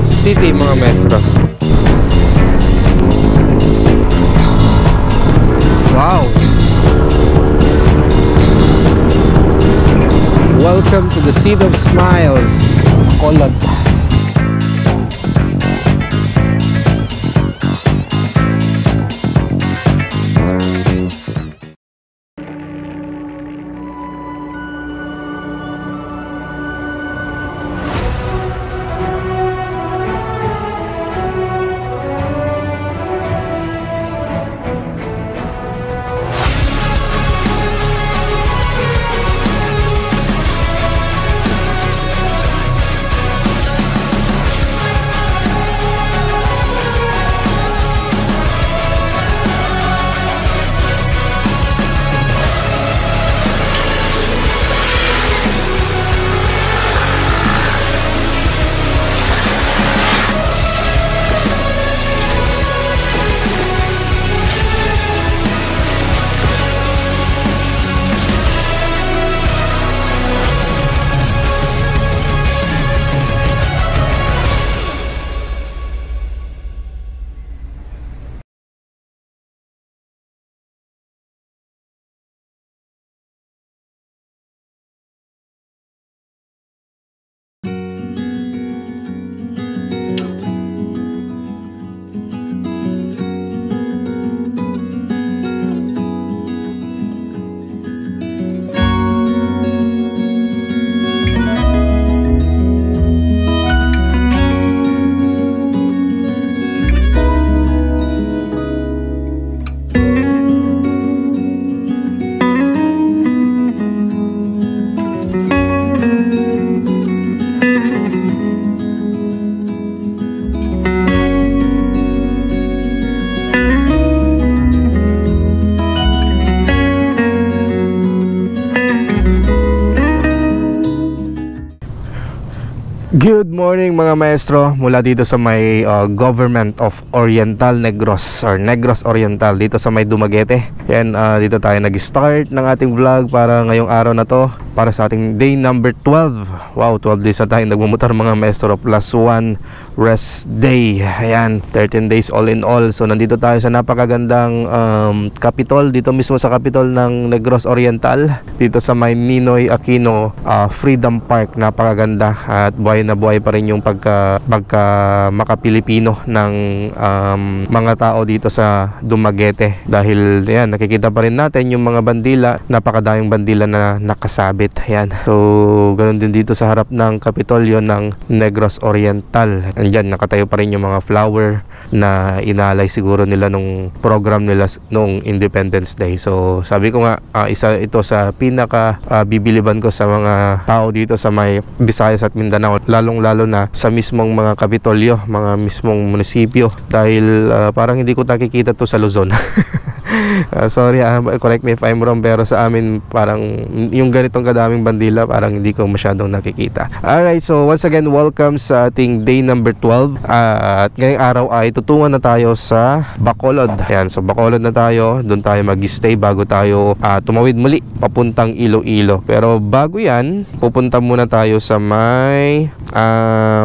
City mga maestro. Wow! Welcome to the City of Smiles, Bacolod. Good morning mga maestro, mula dito sa may Government of Oriental Negros or Negros Oriental dito sa may Dumaguete. Yan, dito tayo nag-start ng ating vlog para ngayong araw na to, para sa ating day number 12. Wow, 12 days na tayo nagmumotor mga maestro, plus 1 rest day. Ayan, 13 days all in all. So nandito tayo sa napakagandang Capitol, dito mismo sa Capitol ng Negros Oriental, dito sa may Ninoy Aquino Freedom Park. Napakaganda at buhay na buhay pa rin yung pagka maka-Pilipino ng mga tao dito sa Dumaguete, dahil yan, nakikita pa rin natin yung mga bandila, napakadaming bandila na nakasabit. Yan, so ganoon din dito sa harap ng Kapitolyo ng Negros Oriental. Andyan, nakatayo pa rin yung mga flower na inalay siguro nila nung program nila nung Independence Day. So sabi ko nga, isa ito sa pinaka bibiliban ko sa mga tao dito sa may Visayas at Mindanao, lalong-lalo na sa mismong mga kapitolyo, mga mismong munisipyo, dahil parang hindi ko nakikita to sa Luzon. Sorry, correct me if I'm wrong, pero sa amin parang yung ganitong kadaming bandila parang hindi ko masyadong nakikita. Alright, so once again, welcome sa ating day number 12. At ngayong araw ay tutungan na tayo sa Bacolod. Ayan, so Bacolod na tayo, doon tayo mag-stay bago tayo tumawid muli papuntang Iloilo. Pero bago yan, pupunta muna tayo sa may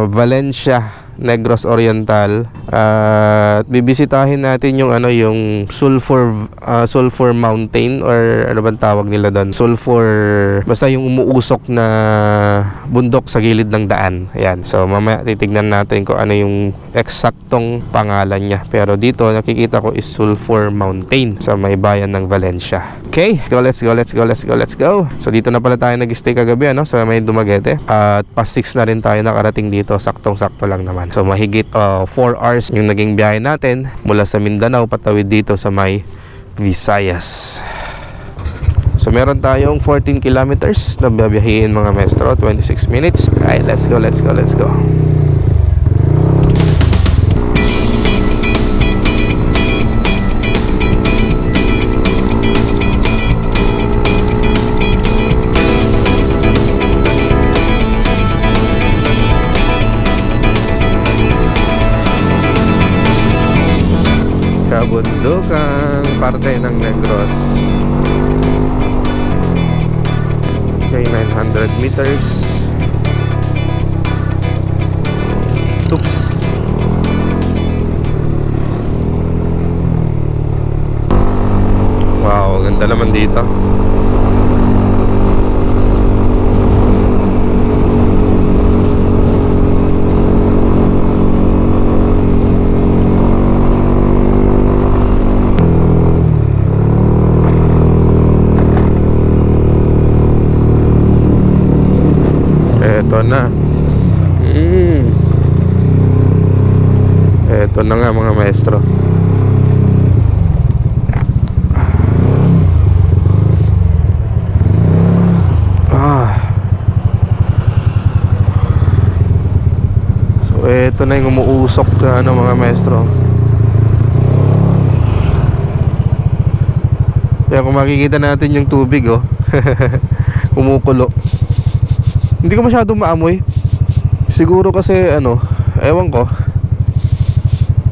Valencia, Negros Oriental, at bibisitahin natin yung yung Sulphur Mountain, or ano bang tawag nila doon, Sulphur, basta yung umuusok na bundok sa gilid ng daan. Ayan, so mamaya titignan natin kung ano yung eksaktong pangalan niya, pero dito nakikita ko is Sulphur Mountain sa may bayan ng Valencia. Okay, let's go. So dito na pala tayo nag-stay kagabi, sa may Dumaguete, at past 6 na rin tayo nakarating dito, saktong-sakto lang naman. So mahigit 4 hours yung naging biyahe natin mula sa Mindanao patawid dito sa may Visayas. So meron tayong 14 kilometers na biyahiin mga maestro, 26 minutes. Alright, let's go. Kabundukang parte ng Negros. Okay, 900 meters. Ganda naman dito. Eto na. Eto na nga mga maestro. So eto na yung umuusok na mga maestro. Kaya kung makikita natin yung tubig kumukulo. Hindi ko masyadong maamoy. Siguro kasi ewan ko,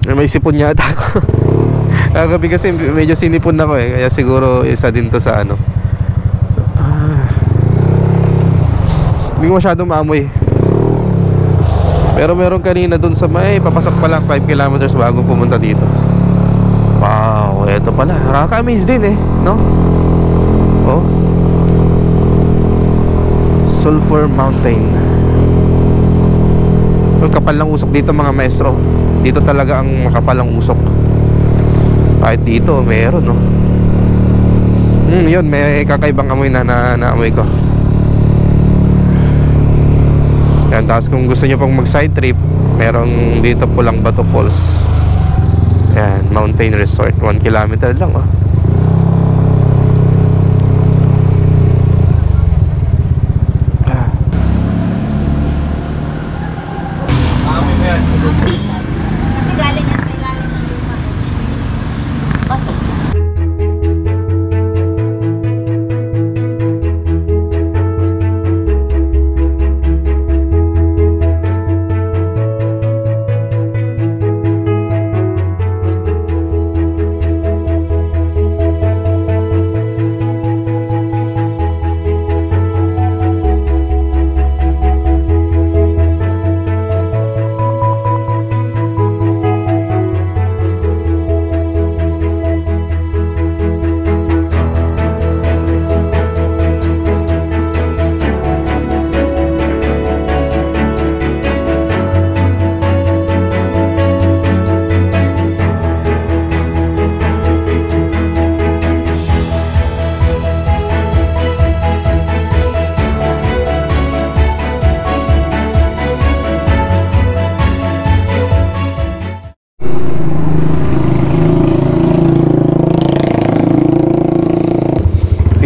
may sipon yata ako. Kagabi kasi medyo sinipon ako kaya siguro isa din to sa hindi ko masyadong maamoy. Pero meron kanina dun sa papasok pa lang 5 kilometers bago pumunta dito. Wow, eto pala. Nakaka-amaze din no? Oh, Sulphur Mountain. Ang kapal ng usok dito mga maestro. Dito talaga ang makapal ang usok. Kahit dito meron yun, may kakaibang amoy na naamoy ko. Yan, tapos kung gusto nyo pong mag side trip, merong dito Pulang Bato Falls. Yan, mountain resort, 1 kilometer lang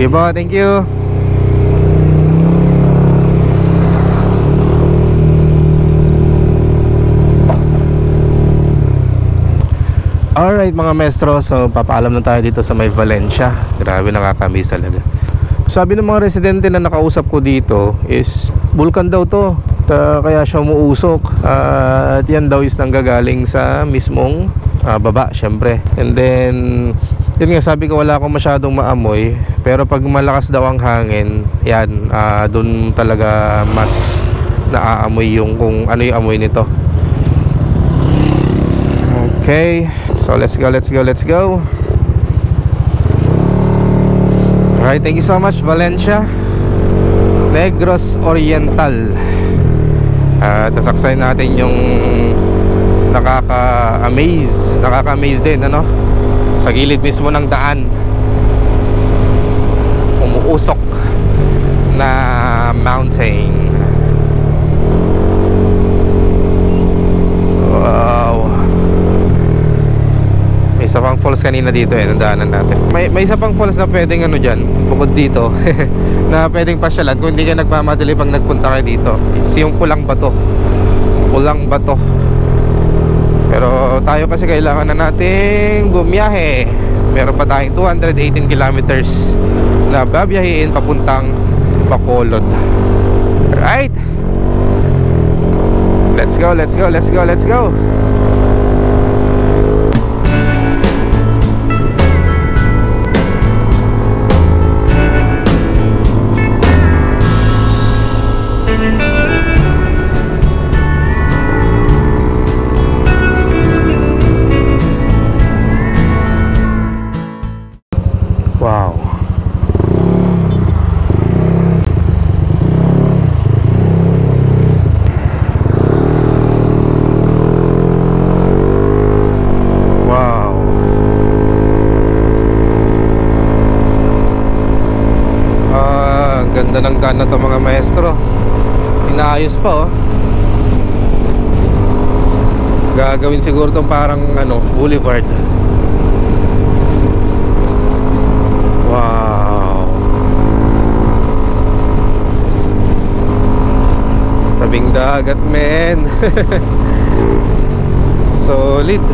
Sige po, thank you. Alright mga maestro, so papaalam na tayo dito sa may Valencia. Grabe, nakakamiss talaga. Sabi ng mga residente na nakausap ko dito is bulkan daw to, kaya siya umuusok. At yan daw is nanggagaling sa mismong baba syempre. And then yun nga, sabi ko wala akong masyadong maamoy, pero pag malakas daw ang hangin, yan, dun talaga mas naaamoy yung kung ano yung amoy nito. Okay, so let's go. Alright, thank you so much Valencia, Negros Oriental. Tasaksay natin yung nakaka-amaze din sa gilid mismo ng daan, umuusok na mountain. Wow. May isa pang falls kanina dito nadaanan natin. May isa pang falls na pwedeng dyan bukod dito na pwedeng pasyalan kung hindi ka nagmamadali pag nagpunta kayo dito. It's yung Pulang Bato. Pero tayo kasi kailangan na nating bumiyahe. Meron pa tayong 218 kilometers na babiyahin papuntang Bacolod. Alright, let's go. Wow. Ganda ng daan na to mga maestro. Inaayos pa oh. Gagawin siguro tong parang ano, boulevard. Wow. Tabing dagat men. Solid.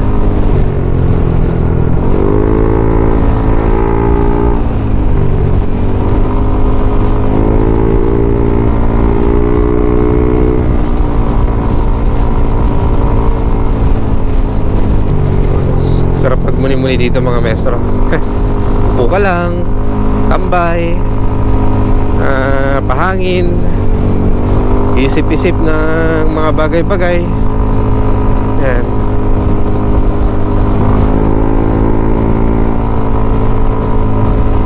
Sarap magmuni-muni dito mga maestro. Upo ka lang, tambay, pahangin, isip-isip ng mga bagay-bagay. Yan.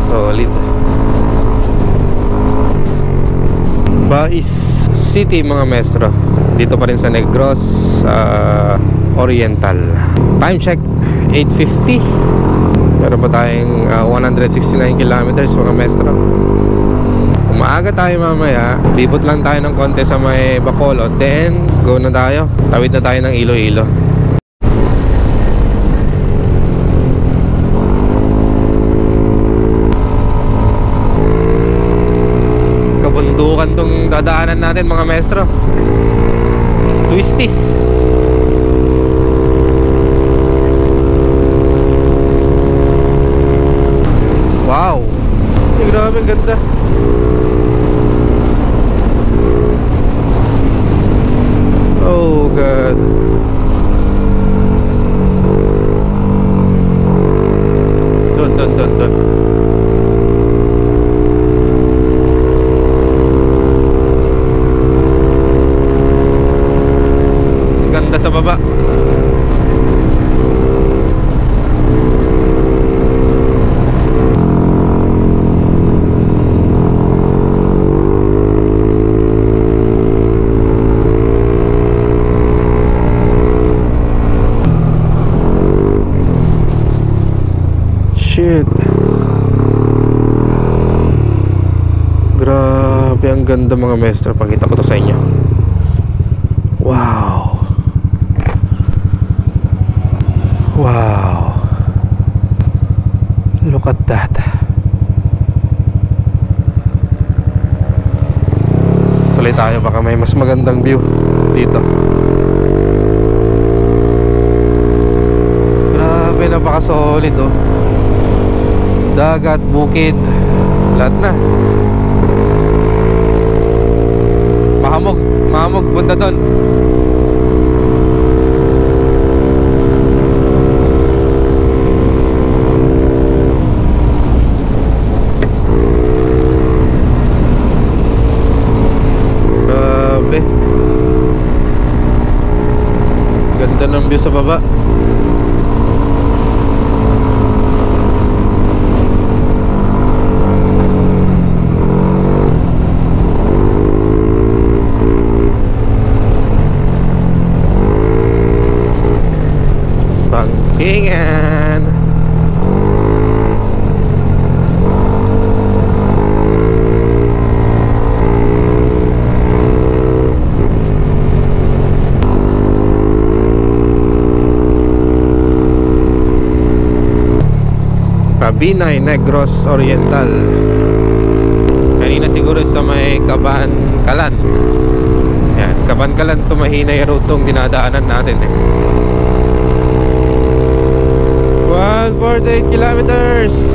Solid. Bais City mga maestro. Dito pa rin sa Negros Oriental. Time check 8:50. Meron pa tayong 169 kilometers mga maestro. Kung maaga tayo mamaya, libot lang tayo ng konti sa may Bacolod, then go na tayo. Tawid na tayo ng Iloilo. Kabundukan tong dadaanan natin mga maestro. Twisties. Wow. Grabe, ang ganda. Oh God. Dun. Ang ganda sa baba. Shit. Grabe, ang ganda mga maestro. Pakita ko to sa inyo. Wow. Wow. Look at that. Tuloy tayo, baka may mas magandang view dito. Grabe, napaka-solid oh. Dagat, bukid, lahat na. Mahamog, punta doon. Grabe. Ganda ng view sa baba. Bangkingan. Mabinay, Negros Oriental. Kanina siguro sa may Kaban-Kalan. Yan, Kaban-Kalan to Mahinay rutong dinadaanan natin eh. 148 kilometers.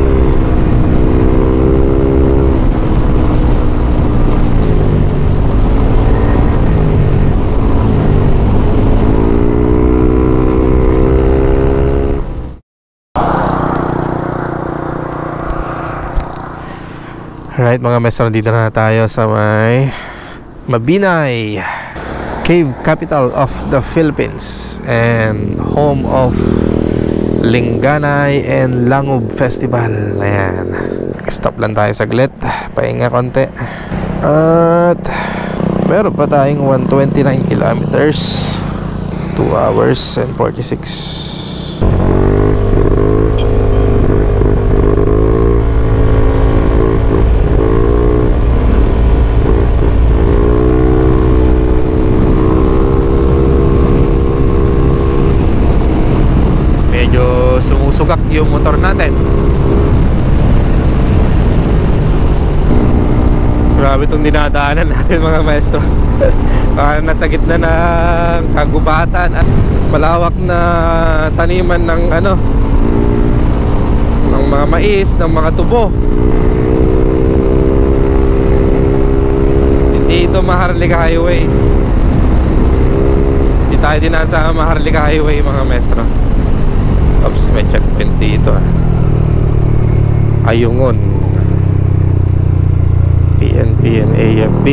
Alright mga maestro, dito na tayo sa may Mabinay, cave capital of the Philippines and home of Linganay and Langob Festival. Ayan. Stop lang tayo saglit, pahinga konti. At meron pa tayong 129 kilometers, 2 hours and 46. sumusugak yung motor natin. Grabe itong dinadaanan natin mga maestro. Parang nasa gitna ng kagubatan at malawak na taniman ng ng mga mais, ng mga tubo. Hindi ito Maharlika Highway. Hindi tayo dinaan sa Maharlika Highway mga maestro. Oops, may checkpoint dito. Ayungon, PNP and AFP.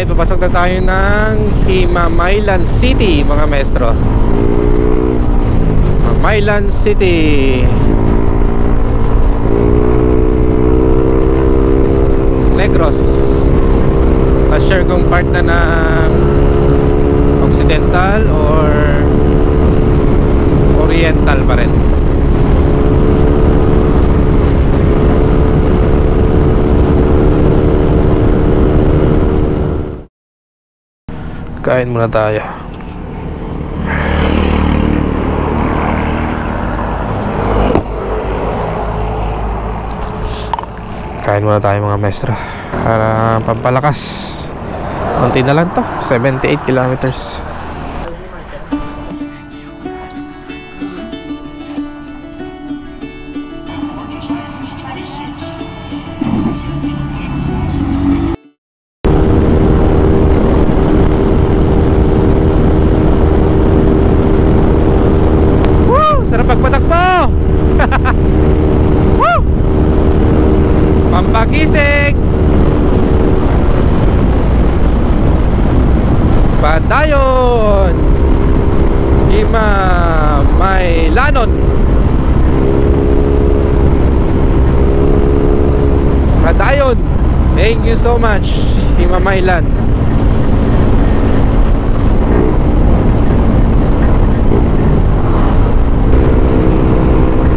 Papasok na tayo ng Himamaylan City mga maestro. Himamaylan City, Negros. Not sure kung part na ng Occidental or Oriental pa rin. Kain muna tayo. Kain muna tayo mga maestro para pampalakas. Unti na lang to, 78 kilometers. Pampagising Padayon Himamaylanon. Padayon, thank you so much Himamaylan.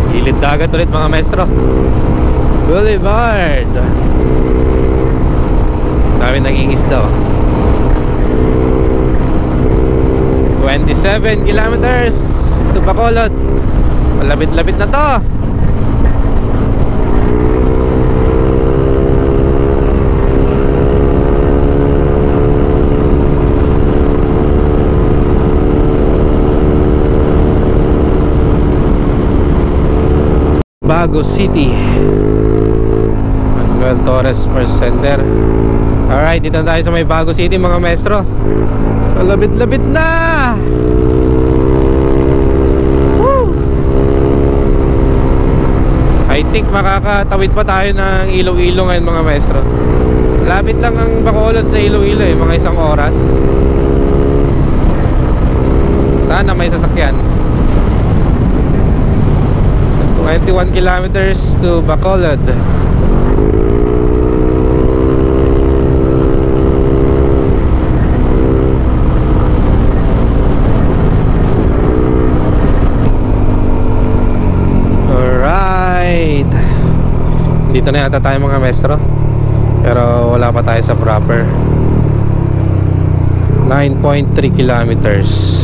Gilid dagat ulit mga maestro. Boulevard. Dami naging isda. 27 kilometers to Bacolod. Malapit-lapit na to. Bago City, Manuel Torres First Center. Alright, dito tayo sa may Bago City mga maestro. Malapit-lapit na. Woo! I think makakatawid pa tayo ng Iloilo ngayon mga maestro. Lapit lang ang Bacolod sa Iloilo mga isang oras. Sana may sasakyan. 21 kilometers to Bacolod. Alright, dito na yata tayo mga maestro, pero wala pa tayo sa proper. 9.3 kilometers.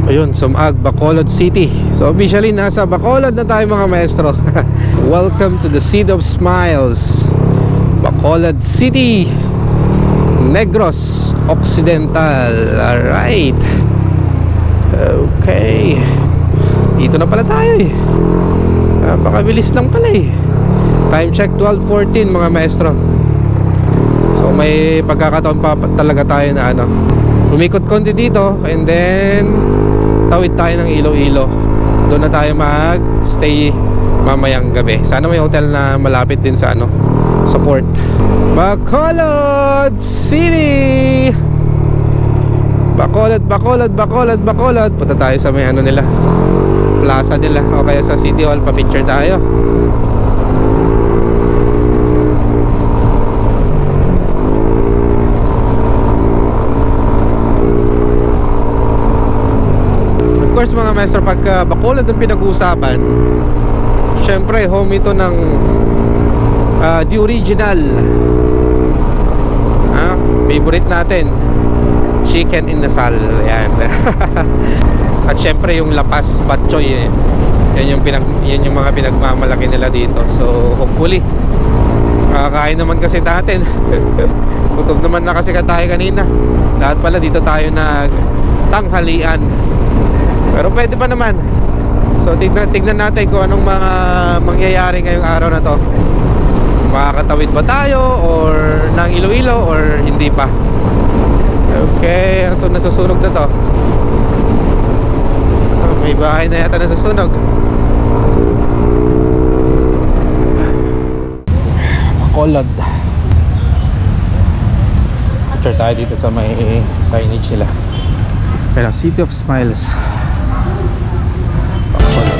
Ayun, Sumag, Bacolod City. So officially nasa Bacolod na tayo mga maestro. Welcome to the City of Smiles, Bacolod City, Negros Occidental. Alright, okay, dito na pala tayo napakabilis lang pala Time check 12:14 mga maestro. So may pagkakataon pa talaga tayo na umikot konti dito and then tawid tayo ng Iloilo. Doon na tayo mag-stay mamayang gabi. Sana may hotel na malapit din sa sa port. Bacolod City, Bacolod, Bacolod, Bacolod, Bacolod. Punta tayo sa may nila, plaza nila o kaya sa City Hall, pa-picture tayo. Of course mga maestro, pagka Bacolod ang pinag-uusapan, syempre home ito ng the original favorite natin, chicken inasal. Yan. At syempre yung lapas batchoy, yan yung mga pinagmamalaki nila dito. So hopefully kakain naman kasi natin. Gutom naman na kasi tayo kanina. Lahat pala dito tayo nagtanghalian. Pero pwede pa naman. So tignan natin kung anong mga mangyayari ngayong araw na to. Makakatawid ba tayo or ng Iloilo or hindi pa. Okay, ito nasusunog na to. May bahay na yata nasusunog. Bacolod. Picture tayo dito sa may signage nila. Pero City of Smiles. Bacolod.